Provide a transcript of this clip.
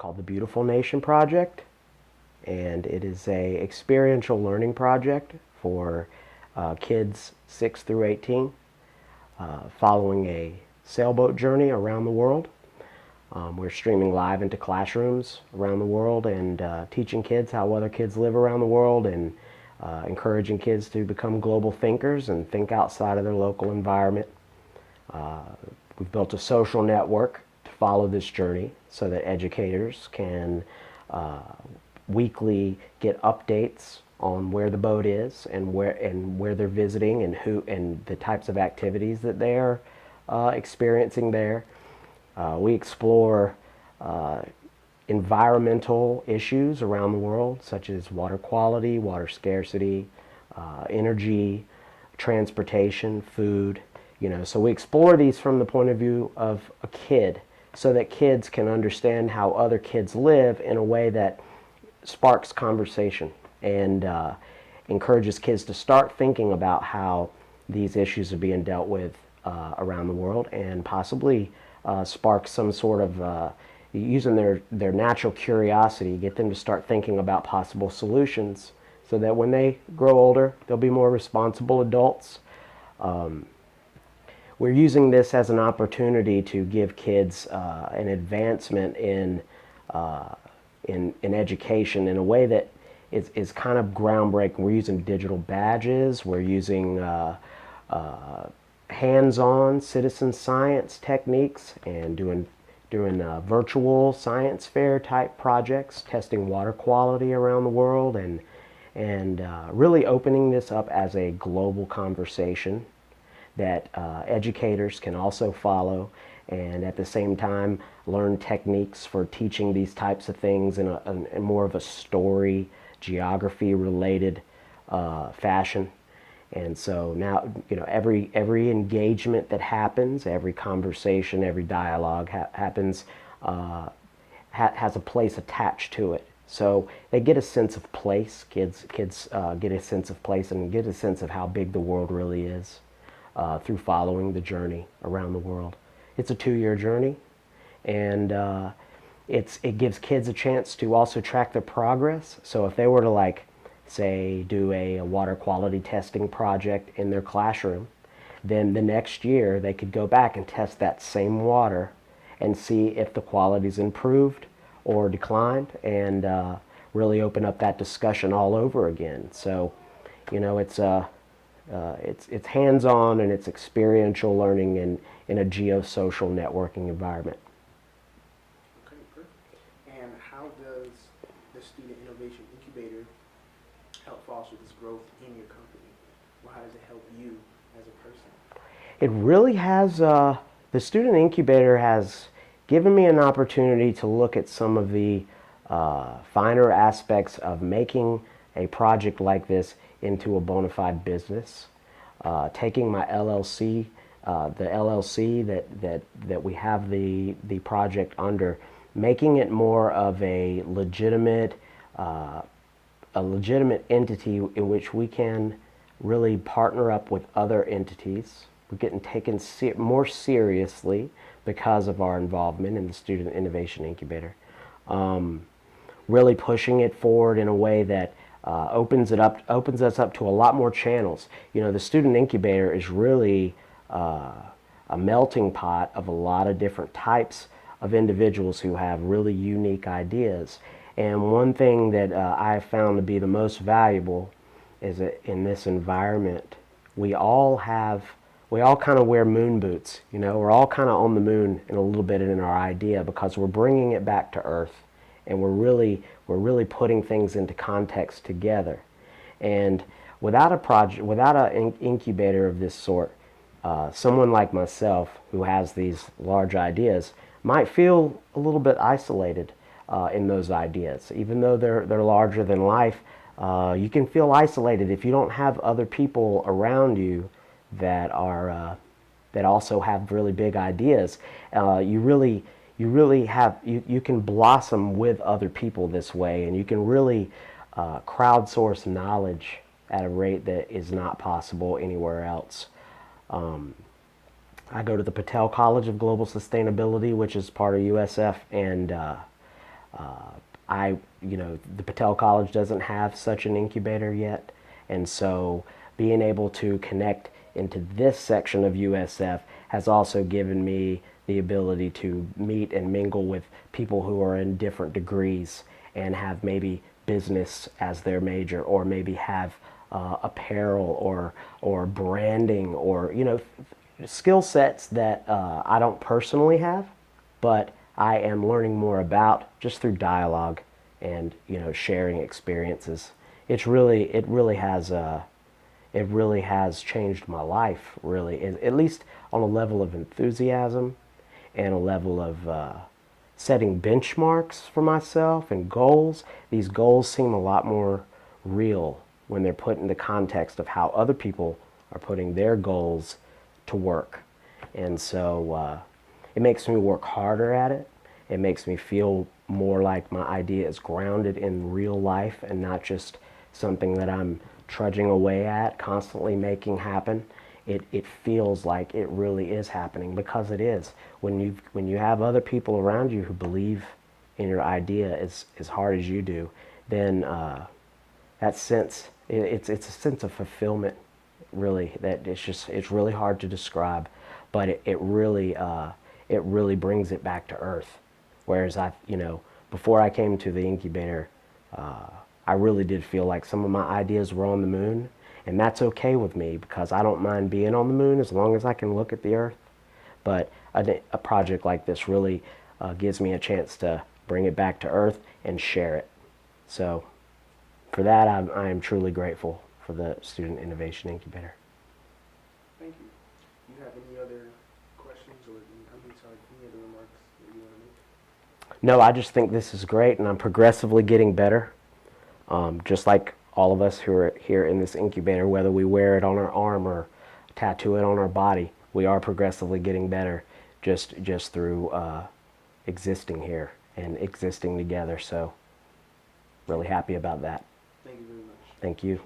called the Beautiful Nation Project, and it is a experiential learning project for kids 6 through 18, following a sailboat journey around the world. We're streaming live into classrooms around the world and teaching kids how other kids live around the world, and encouraging kids to become global thinkers and think outside of their local environment. We've built a social network to follow this journey so that educators can weekly get updates on where the boat is and where they're visiting and who and the types of activities that they are experiencing there. We explore environmental issues around the world, such as water quality, water scarcity, energy, transportation, food. So we explore these from the point of view of a kid, so that kids can understand how other kids live in a way that sparks conversation and encourages kids to start thinking about how these issues are being dealt with around the world, and possibly spark some sort of using their natural curiosity, get them to start thinking about possible solutions, so that when they grow older, they'll be more responsible adults. We're using this as an opportunity to give kids an advancement in education in a way that is kind of groundbreaking. We're using digital badges. We're using hands-on citizen science techniques, and doing virtual science fair type projects, testing water quality around the world, and really opening this up as a global conversation that educators can also follow, and at the same time learn techniques for teaching these types of things in more of a story, geography related fashion. And so now, every engagement that happens, every conversation, every dialogue happens, has a place attached to it. So they get a sense of place. Kids get a sense of place and get a sense of how big the world really is through following the journey around the world. It's a 2-year journey, and it gives kids a chance to also track their progress. So if they were to, say, do a water quality testing project in their classroom, then the next year they could go back and test that same water and see if the quality's improved or declined, and really open up that discussion all over again. So, it's hands-on and it's experiential learning in a geosocial networking environment. Okay, perfect. And how does the Student Innovation Incubator help foster this growth in your company? Or how does it help you as a person? It really has, the Student Incubator has given me an opportunity to look at some of the finer aspects of making a project like this into a bona fide business. Taking my LLC, the LLC that we have the project under, making it more of a legitimate entity in which we can really partner up with other entities. We're getting taken more seriously because of our involvement in the Student Innovation Incubator. Really pushing it forward in a way that opens us up to a lot more channels. The Student Incubator is really a melting pot of a lot of different types of individuals who have really unique ideas. And one thing that I have found to be the most valuable is that in this environment, we all kind of wear moon boots. We're all kind of on the moon in a little bit in our idea, because we're bringing it back to earth, and we're really putting things into context together. And without a project, without an incubator of this sort, someone like myself who has these large ideas might feel a little bit isolated in those ideas. Even though they're larger than life, you can feel isolated if you don't have other people around you that are that also have really big ideas. You can blossom with other people this way, and you can really crowdsource knowledge at a rate that is not possible anywhere else. I go to the Patel College of Global Sustainability, which is part of USF, and The Patel College doesn't have such an incubator yet, and so being able to connect into this section of USF has also given me the ability to meet and mingle with people who are in different degrees and have maybe business as their major, or maybe have apparel or branding, or skill sets that I don't personally have, but I am learning more about just through dialogue and sharing experiences. It really has changed my life, really, at least on a level of enthusiasm and a level of setting benchmarks for myself and goals. These goals seem a lot more real when they're put in the context of how other people are putting their goals to work. And so it makes me work harder at it. It makes me feel more like my idea is grounded in real life and not just something that I'm trudging away at, constantly making happen. It feels like it really is happening, because it is. When you have other people around you who believe in your idea as hard as you do, then that sense, it's a sense of fulfillment, really, that it's really hard to describe, but it really brings it back to earth. Whereas before I came to the incubator, I really did feel like some of my ideas were on the moon, and that's okay with me, because I don't mind being on the moon as long as I can look at the earth. But a project like this really gives me a chance to bring it back to earth and share it. So for that, I am truly grateful for the Student Innovation Incubator. Thank you. Do you have any other questions or any other remarks that you want to make? No, I just think this is great, and I'm progressively getting better. Just like all of us who are here in this incubator, whether we wear it on our arm or tattoo it on our body, we are progressively getting better just through existing here and existing together. So really happy about that. Thank you very much. Thank you.